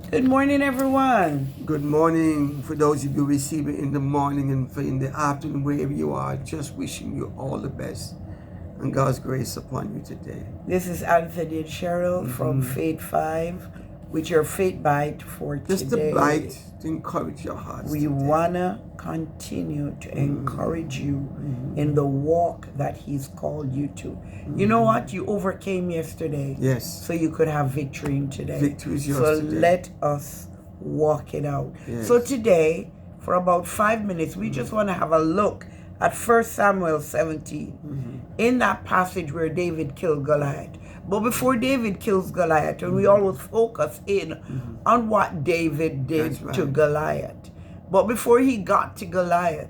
Good morning, everyone. Good morning for those of you receive it in the morning and for in the afternoon, wherever you are. Just wishing you all the best and God's grace upon you today. This is Anthony and Cheryl from Faith 5 with your Faith Bite for Just today. a bite to encourage your hearts. We want to continue to encourage you in the walk that He's called you to. You know what? You overcame yesterday. Yes. So you could have victory in today. Victory is yours So today. let us walk it out. Yes. So today, for about 5 minutes, we just want to have a look at 1 Samuel 17, in that passage where David killed Goliath. But before David kills Goliath, and we always focus in on what David did to Goliath. But before he got to Goliath,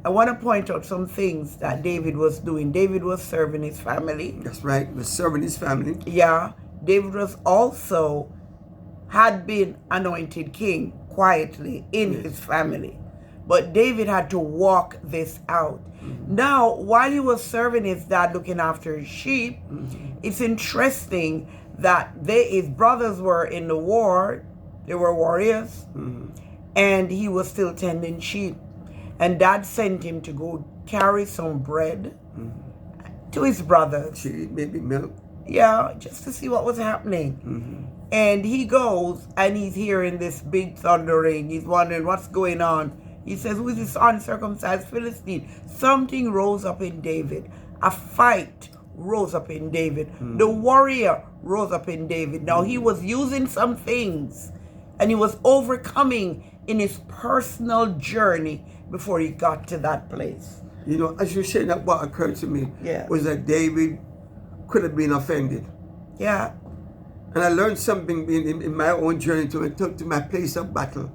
I want to point out some things that David was doing. David was serving his family. That's right. He was serving his family. Yeah. David was also had been anointed king quietly in his family. But David had to walk this out. Now, while he was serving his dad, looking after his sheep, it's interesting that his brothers were in the war. They were warriors. And he was still tending sheep. And dad sent him to go carry some bread to his brothers. Maybe milk. Yeah, just to see what was happening. And he goes and he's hearing this big thundering. He's wondering what's going on. He says, who is this uncircumcised Philistine? Something rose up in David. A fight rose up in David. The warrior rose up in David. Now he was using some things and he was overcoming in his personal journey before he got to that place. You know, as you said that, what occurred to me was that David could have been offended. Yeah. And I learned something in my own journey to my place of battle.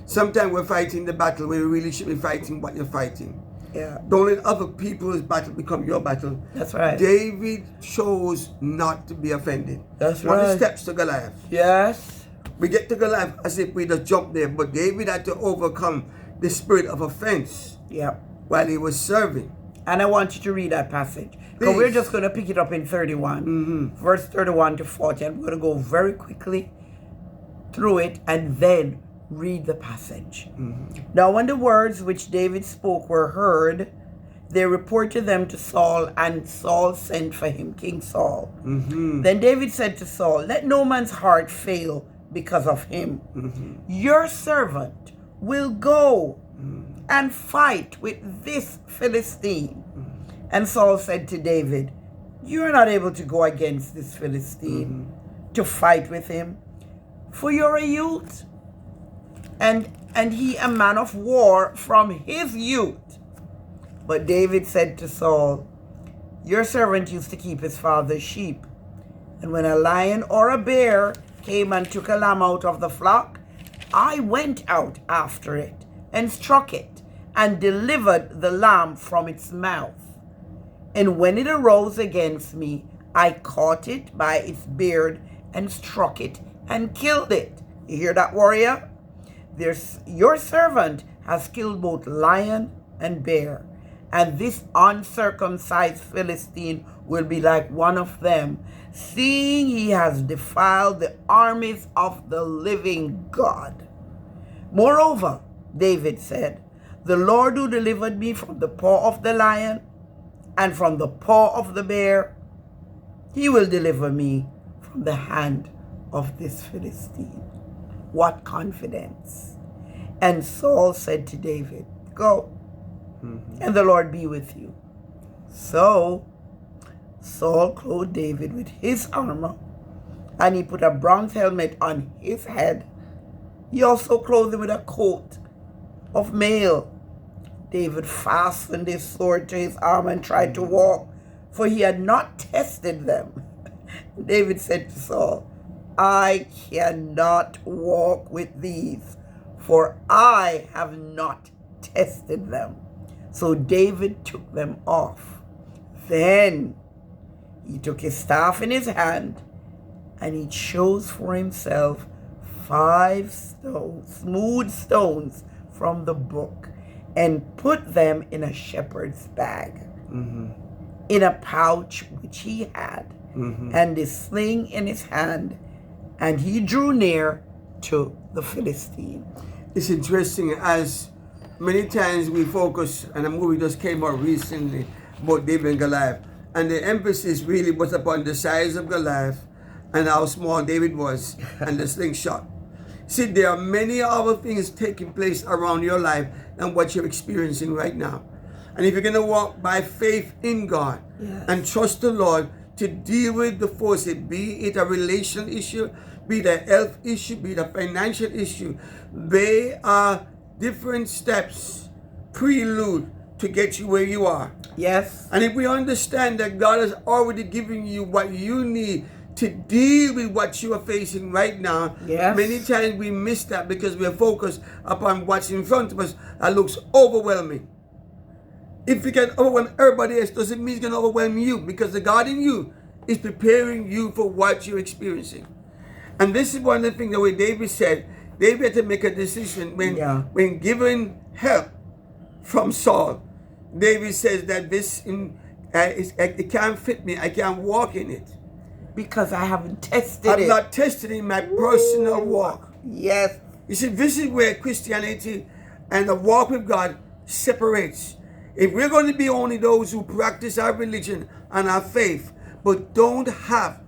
Sometimes we're fighting the battle when we really should be fighting what you're fighting. Yeah. Don't let other people's battle become your battle. That's right. David chose not to be offended. That's One right. of the steps to Goliath. Yes. We get to Goliath as if we just jumped there, but David had to overcome the spirit of offense while he was serving. And I want you to read that passage. So we're just going to pick it up in 31, verse 31 to 40. I'm going to go very quickly through it and then read the passage. Now when the words which David spoke were heard, they reported them to Saul, and Saul sent for him, King Saul. Then David said to Saul, let no man's heart fail because of him. Your servant will go and fight with this Philistine. And Saul said to David, you are not able to go against this Philistine to fight with him, for you're a youth, and he a man of war from his youth. But David said to Saul, your servant used to keep his father's sheep, and when a lion or a bear came and took a lamb out of the flock, I went out after it and struck it and delivered the lamb from its mouth. And when it arose against me, I caught it by its beard and struck it and killed it. You hear that, warrior? Your servant has killed both lion and bear, and this uncircumcised Philistine will be like one of them, seeing he has defiled the armies of the living God. Moreover, David said, the Lord who delivered me from the paw of the lion and from the paw of the bear, he will deliver me from the hand of this Philistine. What confidence. And Saul said to David, go, and the Lord be with you. So Saul clothed David with his armor, and he put a bronze helmet on his head. He also clothed him with a coat of mail. David fastened his sword to his arm and tried to walk, for he had not tested them. David said to Saul, I cannot walk with these, for I have not tested them. So David took them off. Then he took his staff in his hand, and he chose for himself 5 smooth stones from the brook, and put them in a shepherd's bag, in a pouch which he had, and a sling in his hand. And he drew near to the Philistine. It's interesting as many times we focus, and a movie just came out recently about David and Goliath, and the emphasis really was upon the size of Goliath and how small David was and the slingshot. See, there are many other things taking place around your life than what you're experiencing right now. And if you're going to walk by faith in God and trust the Lord to deal with the forces, be it a relational issue, be it a health issue, be it a financial issue, they are different steps, prelude to get you where you are. Yes. And if we understand that God has already given you what you need to deal with what you are facing right now, many times we miss that because we are focused upon what's in front of us that looks overwhelming. If you can overwhelm everybody else, doesn't mean it's going to overwhelm you, because the God in you is preparing you for what you're experiencing. And this is one of the things that when David said, David had to make a decision when given help from Saul. David says that this it can't fit me. I can't walk in it. Because I haven't tested I've not tested in my personal walk. Yes. You see, this is where Christianity and the walk with God separates. If we're going to be only those who practice our religion and our faith, but don't have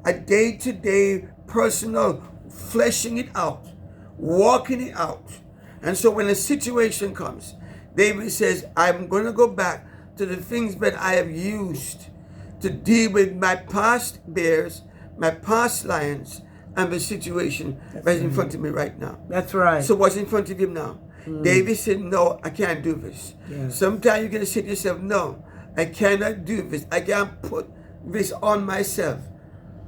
a day-to-day personal fleshing it out, walking it out. And so when a situation comes, David says, I'm going to go back to the things that I have used to deal with my past bears, my past lions, and the situation that's in front of me right now. That's right. So what's in front of him now? David said, no, I can't do this. Sometimes you're going to say to yourself, no, I cannot do this. I can't put this on myself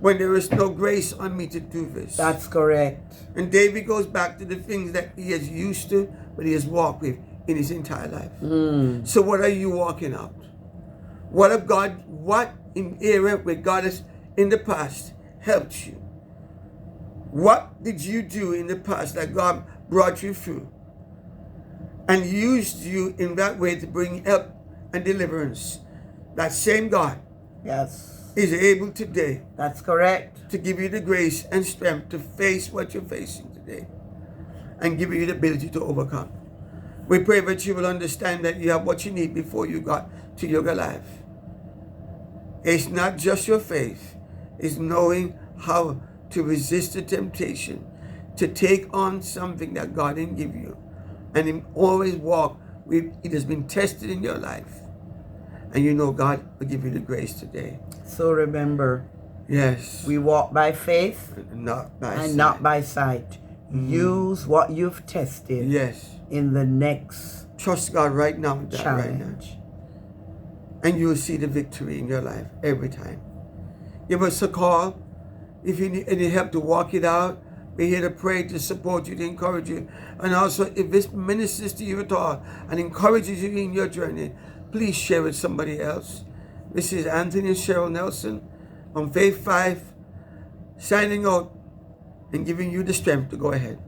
when there is no grace on me to do this. That's correct. And David goes back to the things that he has used to, but he has walked with in his entire life. So what are you walking out? What in area where God has in the past helped you? What did you do in the past that God brought you through and used you in that way to bring help and deliverance? That same God is able today. That's correct. To give you the grace and strength to face what you're facing today and give you the ability to overcome. We pray that you will understand that you have what you need before you got to your Goliath. It's not just your faith. It's knowing how to resist the temptation to take on something that God didn't give you. And always walk with it has been tested in your life. And you know God will give you the grace today. So remember, we walk by faith and not by sight. Use what you've tested in the next Trust God right now with that challenge. right now. And you will see the victory in your life every time. Give us a call. If you need any help to walk it out, we're here to pray, to support you, to encourage you. And also, if this ministers to you at all and encourages you in your journey, please share with somebody else. This is Anthony and Cheryl Nelson on Faith 5, signing out and giving you the strength to go ahead.